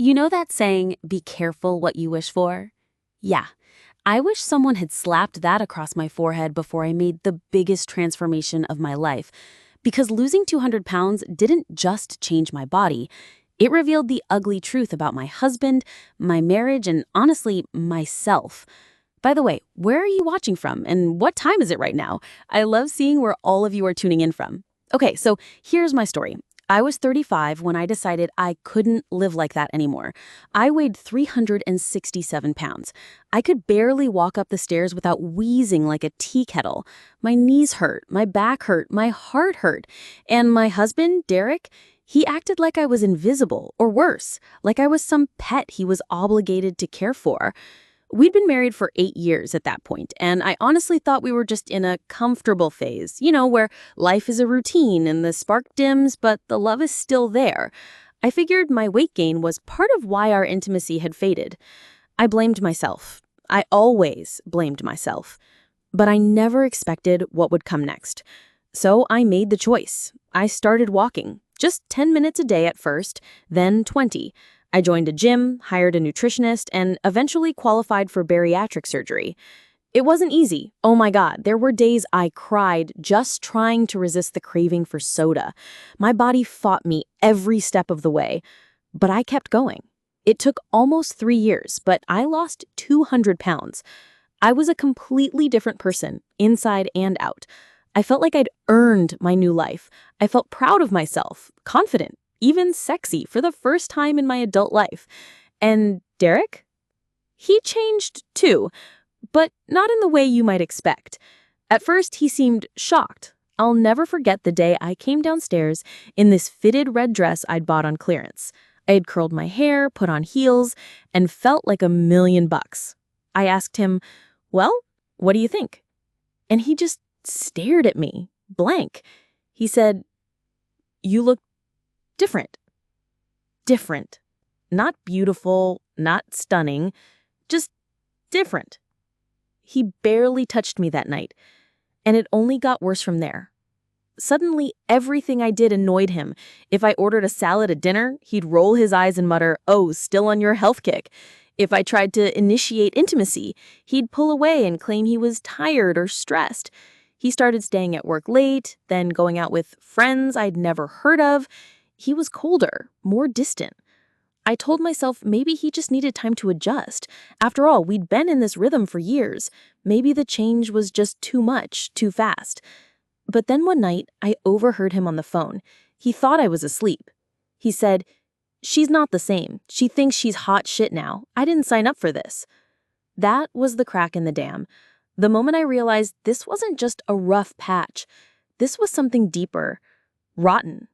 You know that saying, be careful what you wish for? Yeah, I wish someone had slapped that across my forehead before I made the biggest transformation of my life. Because losing 200 pounds didn't just change my body, it revealed the ugly truth about my husband, my marriage, and honestly, myself. By the way, where are you watching from and what time is it right now? I love seeing where all of you are tuning in from. Okay, so here's my story. I was 35 when I decided I couldn't live like that anymore. I weighed 367 pounds. I could barely walk up the stairs without wheezing like a tea kettle. My knees hurt, my back hurt, my heart hurt. And my husband, Derek, he acted like I was invisible, or worse, like I was some pet he was obligated to care for. We'd been married for 8 years at that point, and I honestly thought we were just in a comfortable phase, where life is a routine and the spark dims, but the love is still there. I figured my weight gain was part of why our intimacy had faded. I blamed myself. I always blamed myself. But I never expected what would come next. So I made the choice. I started walking, just 10 minutes a day at first, then 20. I joined a gym, hired a nutritionist, and eventually qualified for bariatric surgery. It wasn't easy. Oh my God, there were days I cried just trying to resist the craving for soda. My body fought me every step of the way, but I kept going. It took almost 3 years, but I lost 200 pounds. I was a completely different person, inside and out. I felt like I'd earned my new life. I felt proud of myself, confident, even sexy for the first time in my adult life. And Derek? He changed too, but not in the way you might expect. At first, he seemed shocked. I'll never forget the day I came downstairs in this fitted red dress I'd bought on clearance. I had curled my hair, put on heels, and felt like $1,000,000. I asked him, "Well, what do you think?" And he just stared at me, blank. He said, "You look different." Different. Not beautiful, not stunning, just different. He barely touched me that night, and it only got worse from there. Suddenly, everything I did annoyed him. If I ordered a salad at dinner, he'd roll his eyes and mutter, "Oh, still on your health kick." If I tried to initiate intimacy, he'd pull away and claim he was tired or stressed. He started staying at work late, then going out with friends I'd never heard of. He was colder, more distant. I told myself maybe he just needed time to adjust. After all, we'd been in this rhythm for years. Maybe the change was just too much, too fast. But then one night, I overheard him on the phone. He thought I was asleep. He said, "She's not the same. She thinks she's hot shit now. I didn't sign up for this." That was the crack in the dam. The moment I realized this wasn't just a rough patch. This was something deeper, rotten.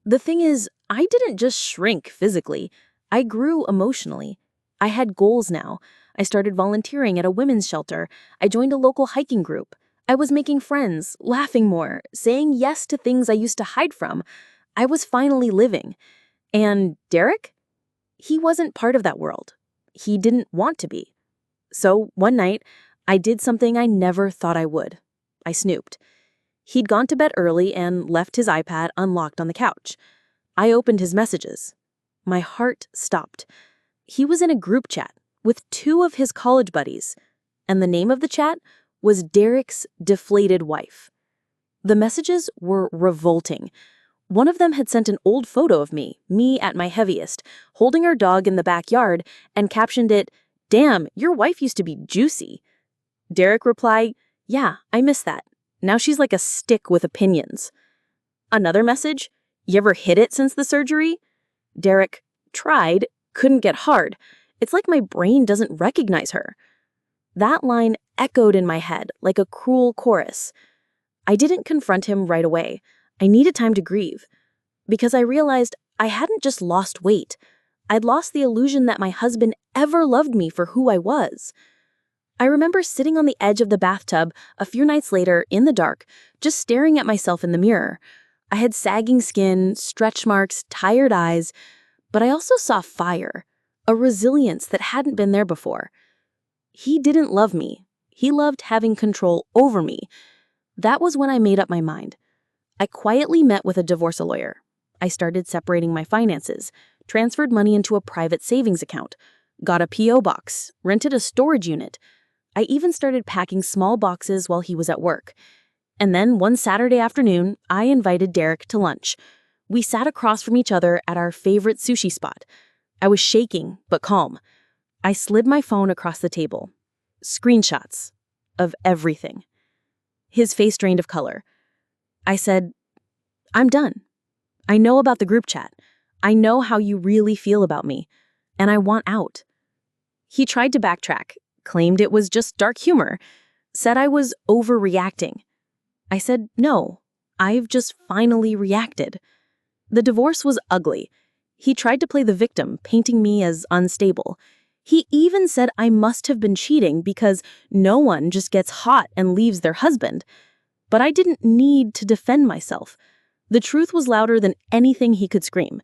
The thing is, I didn't just shrink physically. I grew emotionally. I had goals now. I started volunteering at a women's shelter. I joined a local hiking group. I was making friends, laughing more, saying yes to things I used to hide from. I was finally living. And Derek? He wasn't part of that world. He didn't want to be. So one night, I did something I never thought I would. I snooped. He'd gone to bed early and left his iPad unlocked on the couch. I opened his messages. My heart stopped. He was in a group chat with 2 of his college buddies, and the name of the chat was Derek's deflated wife. The messages were revolting. One of them had sent an old photo of me at my heaviest, holding our dog in the backyard, and captioned it, "Damn, your wife used to be juicy." Derek replied, "Yeah, I miss that. Now she's like a stick with opinions." Another message, "You ever hit it since the surgery?" Derek, "Tried, couldn't get hard. It's like my brain doesn't recognize her." That line echoed in my head like a cruel chorus. I didn't confront him right away. I needed time to grieve. Because I realized I hadn't just lost weight. I'd lost the illusion that my husband ever loved me for who I was. I remember sitting on the edge of the bathtub a few nights later in the dark, just staring at myself in the mirror. I had sagging skin, stretch marks, tired eyes, but I also saw fire, a resilience that hadn't been there before. He didn't love me. He loved having control over me. That was when I made up my mind. I quietly met with a divorce lawyer. I started separating my finances, transferred money into a private savings account, got a P.O. box, rented a storage unit. I even started packing small boxes while he was at work. And then one Saturday afternoon, I invited Derek to lunch. We sat across from each other at our favorite sushi spot. I was shaking, but calm. I slid my phone across the table. Screenshots of everything. His face drained of color. I said, "I'm done. I know about the group chat. I know how you really feel about me, and I want out." He tried to backtrack, claimed it was just dark humor, said I was overreacting. I said, "No, I've just finally reacted." The divorce was ugly. He tried to play the victim, painting me as unstable. He even said I must have been cheating because no one just gets hot and leaves their husband. But I didn't need to defend myself. The truth was louder than anything he could scream.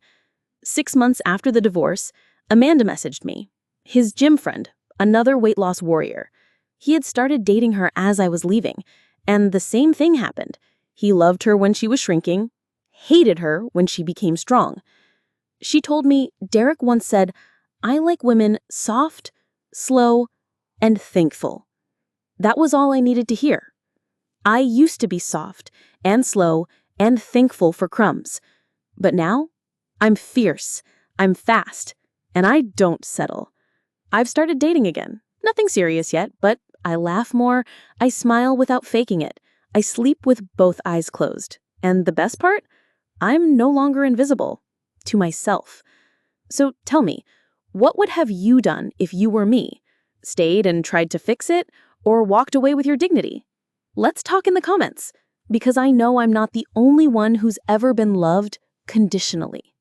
6 months after the divorce, Amanda messaged me. His gym friend, another weight loss warrior. He had started dating her as I was leaving, and the same thing happened. He loved her when she was shrinking, hated her when she became strong. She told me Derek once said, "I like women soft, slow, and thankful." That was all I needed to hear. I used to be soft and slow and thankful for crumbs. But now, I'm fierce, I'm fast, and I don't settle. I've started dating again. Nothing serious yet, but I laugh more, I smile without faking it, I sleep with both eyes closed. And the best part? I'm no longer invisible. To myself. So tell me, what would have you done if you were me? Stayed and tried to fix it, or walked away with your dignity? Let's talk in the comments, because I know I'm not the only one who's ever been loved conditionally.